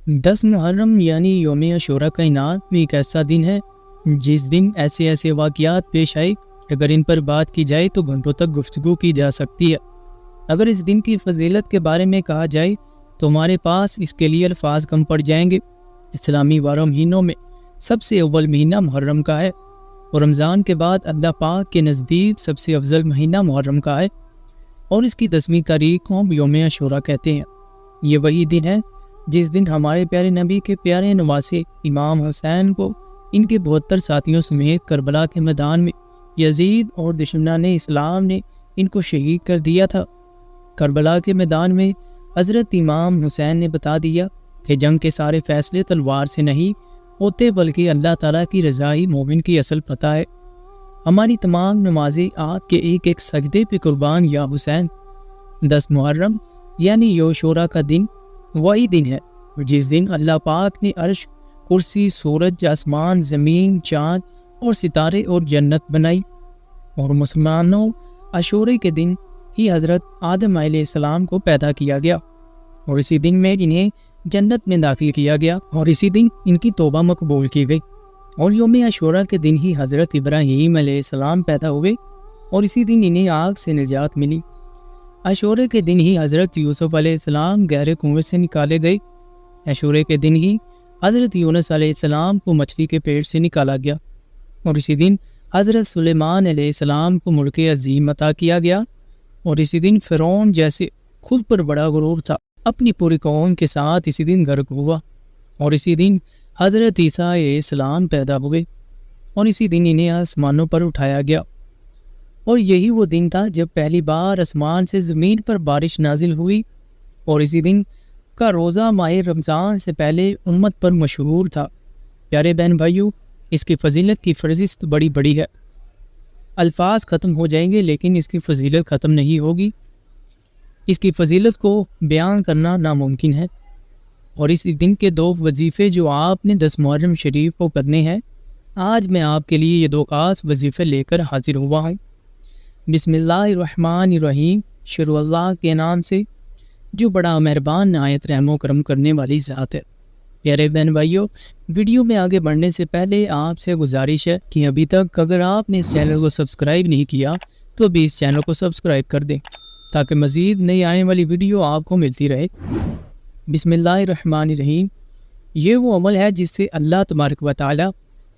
10 محرم یعنی یوم عاشوراء کائنات میں ایک ایسا دن ہے جس دن ایسے واقعات پیش آئے کہ اگر ان پر بات کی جائے تو گھنٹوں تک گفتگو کی جا سکتی ہے۔ اگر اس دن کی فضیلت کے بارے میں کہا جائے تو ہمارے پاس اس کے لیے الفاظ کم پڑ جائیں گے۔ اسلامی 12 مہینوں میں سب سے اول مہینہ محرم کا ہے اور رمضان کے بعد اللہ پاک کے نزدیک سب سے افضل مہینہ محرم کا ہے، اور اس کی 10ویں تاریخ کو ہم یوم عاشوراء کہتے ہیں۔ یہ وہی دن ہے جس دن ہمارے پیارے نبی کے پیارے نواسے امام حسین کو ان کے 72 ساتھیوں سمیت کربلا کے میدان میں یزید اور دشمنان اسلام نے ان کو شہید کر دیا تھا۔ کربلا کے میدان میں حضرت امام حسین نے بتا دیا کہ جنگ کے سارے فیصلے تلوار سے نہیں ہوتے بلکہ اللہ تعالیٰ کی رضا ہی مومن کی اصل فتح ہے۔ ہماری تمام نمازیں آپ کے ایک ایک سجدے پہ قربان یا حسین۔ 10 محرم یعنی یوم عاشوراء کا دن وہی دن ہے جس دن اللہ پاک نے عرش، کرسی، سورج، آسمان، زمین، چاند اور ستارے اور جنت بنائی، اور مسلمانوں عاشوراء کے دن ہی حضرت آدم علیہ السلام کو پیدا کیا گیا اور اسی دن میں انہیں جنت میں داخل کیا گیا اور اسی دن ان کی توبہ مقبول کی گئی، اور یوم عاشوراء کے دن ہی حضرت ابراہیم علیہ السلام پیدا ہوئے اور اسی دن انہیں آگ سے نجات ملی۔ عاشوراء کے دن ہی حضرت یوسف علیہ السلام گہرے کنویں سے نکالے گئے۔ عاشوراء کے دن ہی حضرت یونس علیہ السلام کو مچھلی کے پیٹ سے نکالا گیا، اور اسی دن حضرت سلیمان علیہ السلام کو ملک عظیم عطا کیا گیا، اور اسی دن فرعون جیسے خود پر بڑا غرور تھا اپنی پوری قوم کے ساتھ اسی دن غرق ہوا، اور اسی دن حضرت عیسیٰ علیہ السلام پیدا ہوئے اور اسی دن انہیں آسمانوں پر اٹھایا گیا، اور یہی وہ دن تھا جب پہلی بار آسمان سے زمین پر بارش نازل ہوئی، اور اسی دن کا روزہ ماہ رمضان سے پہلے امت پر مشہور تھا۔ پیارے بہن بھائیوں، اس کی فضیلت کی فہرست بڑی بڑی ہے، الفاظ ختم ہو جائیں گے لیکن اس کی فضیلت ختم نہیں ہوگی۔ اس کی فضیلت کو بیان کرنا ناممکن ہے، اور اس دن کے 2 وظیفے جو آپ نے 10 محرم شریف کو کرنے ہیں، آج میں آپ کے لیے یہ 2 خاص وظیفے لے کر حاضر ہوا ہوں۔ بسم اللہ الرحمن الرحیم، شروع اللہ کے نام سے جو بڑا مہربان نہایت رحم و کرم کرنے والی ذات ہے۔ پیارے بہن بھائیوں، ویڈیو میں آگے بڑھنے سے پہلے آپ سے گزارش ہے کہ ابھی تک اگر آپ نے اس چینل کو سبسکرائب نہیں کیا تو ابھی اس چینل کو سبسکرائب کر دیں تاکہ مزید نئی آنے والی ویڈیو آپ کو ملتی رہے۔ بسم اللہ الرحمن الرحیم، یہ وہ عمل ہے جس سے اللہ تبارک و تعالی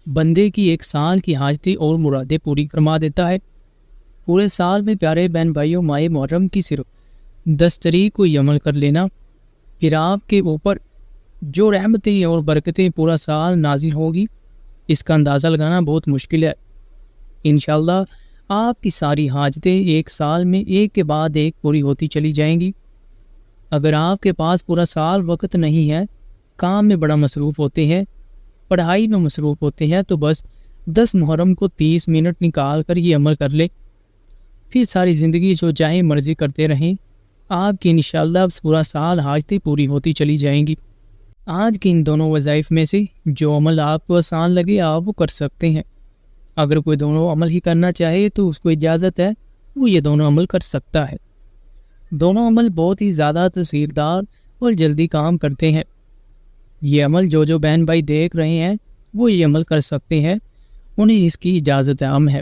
بندے کی 1 سال کی حاجتیں اور مرادیں پوری فرما دیتا ہے۔ پورے سال میں پیارے بہن بھائیوں، ماہ محرم کی صرف 10 تاریخ کو یہ عمل کر لینا، پھر آپ کے اوپر جو رحمتیں اور برکتیں پورا سال نازل ہوگی اس کا اندازہ لگانا بہت مشکل ہے۔ انشاءاللہ آپ کی ساری حاجتیں 1 سال میں ایک کے بعد ایک پوری ہوتی چلی جائیں گی۔ اگر آپ کے پاس پورا سال وقت نہیں ہے، کام میں بڑا مصروف ہوتے ہیں، پڑھائی میں مصروف ہوتے ہیں، تو بس 10 محرم کو 30 منٹ نکال کر یہ عمل کر لیں، پھر ساری زندگی جو چاہیں مرضی کرتے رہیں، آپ کی انشاءاللہ پورا سال حاجتیں پوری ہوتی چلی جائیں گی۔ آج کے ان دونوں وظائف میں سے جو عمل آپ کو آسان لگے آپ وہ کر سکتے ہیں۔ اگر کوئی دونوں عمل ہی کرنا چاہے تو اس کو اجازت ہے، وہ یہ دونوں عمل کر سکتا ہے۔ دونوں عمل بہت ہی زیادہ تاثیردار اور جلدی کام کرتے ہیں۔ یہ عمل جو بہن بھائی دیکھ رہے ہیں وہ یہ عمل کر سکتے ہیں، انہیں اس کی اجازت عام ہے۔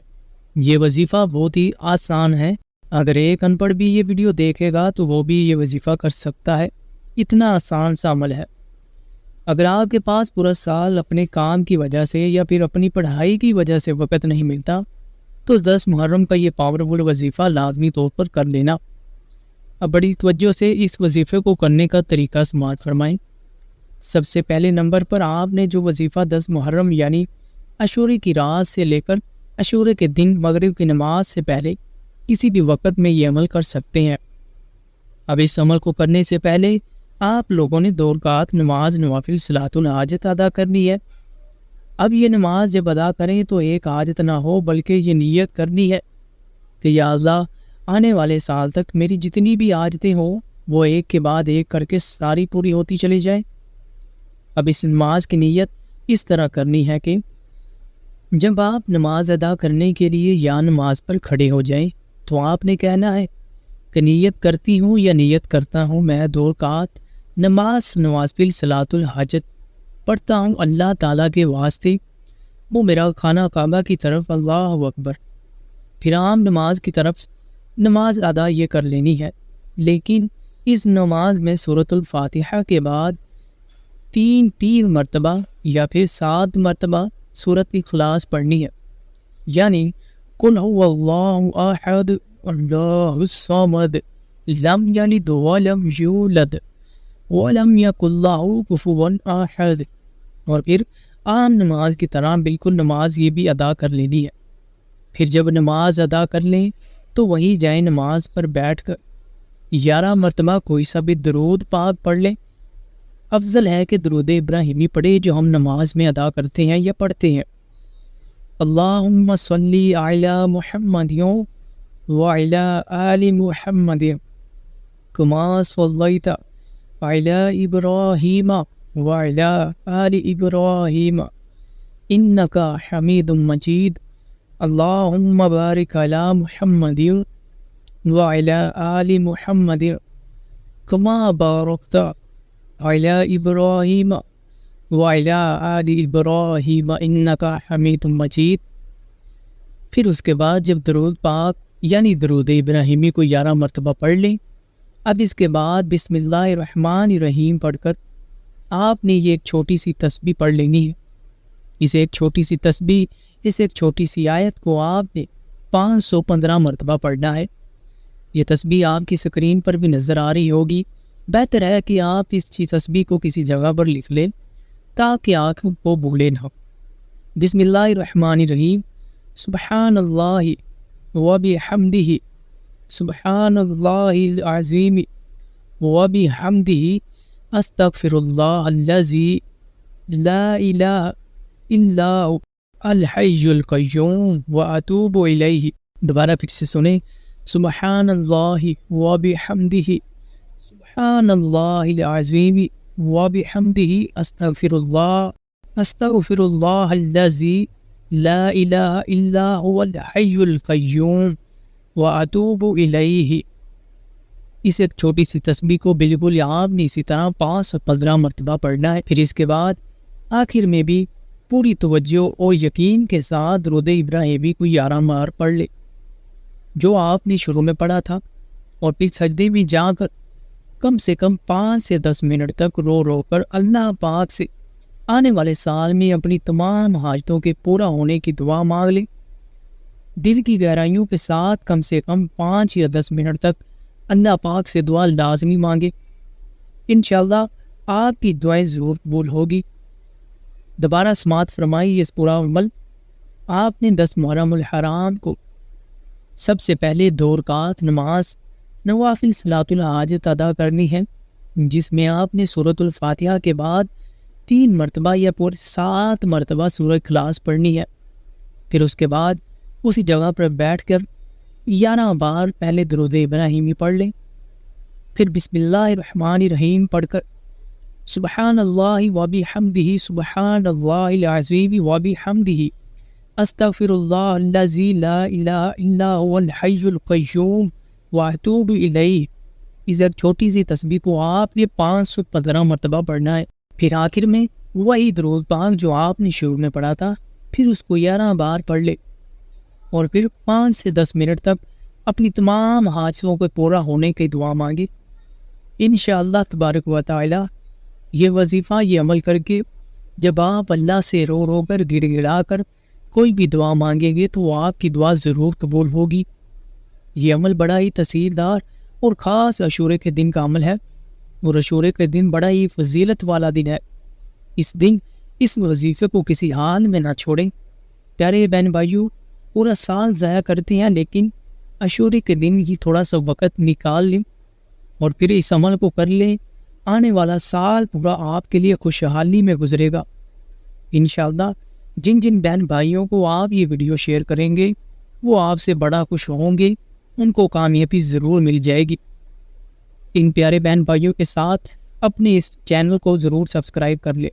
یہ وظیفہ بہت ہی آسان ہے، اگر ایک ان پڑھ بھی یہ ویڈیو دیکھے گا تو وہ بھی یہ وظیفہ کر سکتا ہے، اتنا آسان سا عمل ہے۔ اگر آپ کے پاس پورا سال اپنے کام کی وجہ سے یا پھر اپنی پڑھائی کی وجہ سے وقت نہیں ملتا تو 10 محرم کا یہ پاورفل وظیفہ لازمی طور پر کر لینا۔ اب بڑی توجہ سے اس وظیفے کو کرنے کا طریقہ سماعت فرمائیں۔ سب سے پہلے نمبر پر آپ نے جو وظیفہ 10 محرم یعنی عاشوراء کی رات سے لے کر عاشوراء کے دن مغرب کی نماز سے پہلے کسی بھی وقت میں یہ عمل کر سکتے ہیں۔ اب اس عمل کو کرنے سے پہلے آپ لوگوں نے 2 رکعت نماز نوافل صلاۃ الحاجت ادا کرنی ہے۔ اب یہ نماز جب ادا کریں تو ایک حاجت نہ ہو بلکہ یہ نیت کرنی ہے کہ یا اللہ، آنے والے سال تک میری جتنی بھی حاجتیں ہوں وہ ایک کے بعد ایک کر کے ساری پوری ہوتی چلی جائیں۔ اب اس نماز کی نیت اس طرح کرنی ہے کہ جب آپ نماز ادا کرنے کے لیے یا نماز پر کھڑے ہو جائیں تو آپ نے کہنا ہے کہ نیت کرتی ہوں یا نیت کرتا ہوں میں 2 رکعت نماز نوافل صلاۃ الحاجت پڑھتا ہوں اللہ تعالیٰ کے واسطے، وہ میرا خانہ کعبہ کی طرف اللہ اکبر، پھر عام نماز کی طرف نماز ادا یہ کر لینی ہے، لیکن اس نماز میں سورۃ الفاتحہ کے بعد 3 مرتبہ یا پھر 7 مرتبہ سورۃ اخلاص پڑھنی ہے، یعنی قل هو اللہ احد اللہ الصمد لم یلد ولم یولد ولم یکن لہ کفوا احد، اور پھر عام نماز کی طرح بالکل نماز یہ بھی ادا کر لینی ہے۔ پھر جب نماز ادا کر لیں تو وہیں جائیں نماز پر بیٹھ کر 11 مرتبہ کوئی سا بھی درود پاک پڑھ لیں۔ افضل ہے کہ درود ابراہیمی پڑھے جو ہم نماز میں ادا کرتے ہیں یا پڑھتے ہیں۔ اللہم صلی علی محمد وعلی آل محمد کما صلیت علی ابراہیم وعلی آل ابراہیم انک حمید مجید، اللہم بارک علی محمد وعلی آل محمد کما بارکت علی ابراہیم وعلی آل ابراہیم انک حمید مجید۔ پھر اس کے بعد جب درود پاک یعنی درود ابراہیمی کو 11 مرتبہ پڑھ لیں، اب اس کے بعد بسم اللہ الرحمن الرحیم پڑھ کر آپ نے یہ ایک چھوٹی سی تسبیح پڑھ لینی ہے۔ اسے ایک چھوٹی سی تسبیح، اس ایک چھوٹی سی آیت کو آپ نے 515 مرتبہ پڑھنا ہے۔ یہ تسبیح آپ کی اسکرین پر بھی نظر آ رہی ہوگی۔ بہتر ہے کہ آپ اس تسبیح کو کسی جگہ پر لکھ لیں تاکہ آنکھوں کو بھولے نہ۔ بسم اللہ الرحمن الرحیم، سبحان اللہ وبحمدہ سبحان اللہ العظیم وبحمدہ استغفر اللہ الذی لا الہ الا هو الحی القیوم واتوب الیہ۔ دوبارہ پھر سے سنیں، سبحان اللہ وبحمدہ سبحان اللہ العظیم وبحمدہ استغفر اللہ الذی لا الہ الا هو الحی القیوم واتوب الیہ۔ اس ایک چھوٹی سی تسبیح کو بالکل آپ نے اسی طرح 515 مرتبہ پڑھنا ہے۔ پھر اس کے بعد آخر میں بھی پوری توجہ اور یقین کے ساتھ درود ابراہیمی کو 11 بار پڑھ لے جو آپ نے شروع میں پڑھا تھا، اور پھر سجدے میں جا کر کم سے کم 5 سے 10 منٹ تک رو رو کر اللہ پاک سے آنے والے سال میں اپنی تمام حاجتوں کے پورا ہونے کی دعا مانگ لیں۔ دل کی گہرائیوں کے ساتھ کم سے کم 5 یا 10 منٹ تک اللہ پاک سے دعا لازمی مانگے، انشاءاللہ آپ کی دعائیں ضرور قبول ہوگی۔ دوبارہ سماعت فرمائی اس پورا عمل۔ آپ نے 10 محرم الحرام کو سب سے پہلے 2 رکعت نماز نوافل صلاۃ الحاجت ادا کرنی ہے، جس میں آپ نے سورۃ الفاتحہ کے بعد 3 مرتبہ یا پورے 7 مرتبہ سورۃ اخلاص پڑھنی ہے۔ پھر اس کے بعد اسی جگہ پر بیٹھ کر 11 بار پہلے درود ابراہیمی پڑھ لیں، پھر بسم اللہ الرحمن الرحیم پڑھ کر سبحان اللہ وبحمدہ سبحان اللہ العظیم وبحمدہ استغفر اللہ الذی لا الہ الا هو الحی القیوم واتوب الیہ۔ اس ایک چھوٹی سی تسبیح کو آپ نے 515 مرتبہ پڑھنا ہے۔ پھر آخر میں وہی درود پاک جو آپ نے شروع میں پڑھا تھا، پھر اس کو 11 بار پڑھ لے، اور پھر 5 سے 10 منٹ تک اپنی تمام حاجتوں کو پورا ہونے کی دعا مانگے۔ انشاءاللہ تبارک و تعالی یہ وظیفہ، یہ عمل کر کے جب آپ اللہ سے رو رو کر گڑ گڑا کر کوئی بھی دعا مانگیں گے تو آپ کی دعا ضرور قبول ہوگی۔ یہ عمل بڑا ہی تاثیردار اور خاص عاشورے کے دن کا عمل ہے، اور عاشورے کے دن بڑا ہی فضیلت والا دن ہے۔ اس دن اس وظیفے کو کسی حال میں نہ چھوڑیں۔ پیارے بہن بھائیوں، پورا سال ضائع کرتے ہیں، لیکن عاشورے کے دن ہی تھوڑا سا وقت نکال لیں اور پھر اس عمل کو کر لیں۔ آنے والا سال پورا آپ کے لیے خوشحالی میں گزرے گا انشاءاللہ۔ جن جن بہن بھائیوں کو آپ یہ ویڈیو شیئر کریں گے وہ آپ سے بڑا خوش ہوں گے، ان کو کامیابی ضرور مل جائے گی۔ ان پیارے بہن بھائیوں کے ساتھ اپنے اس چینل کو ضرور سبسکرائب کر لیں۔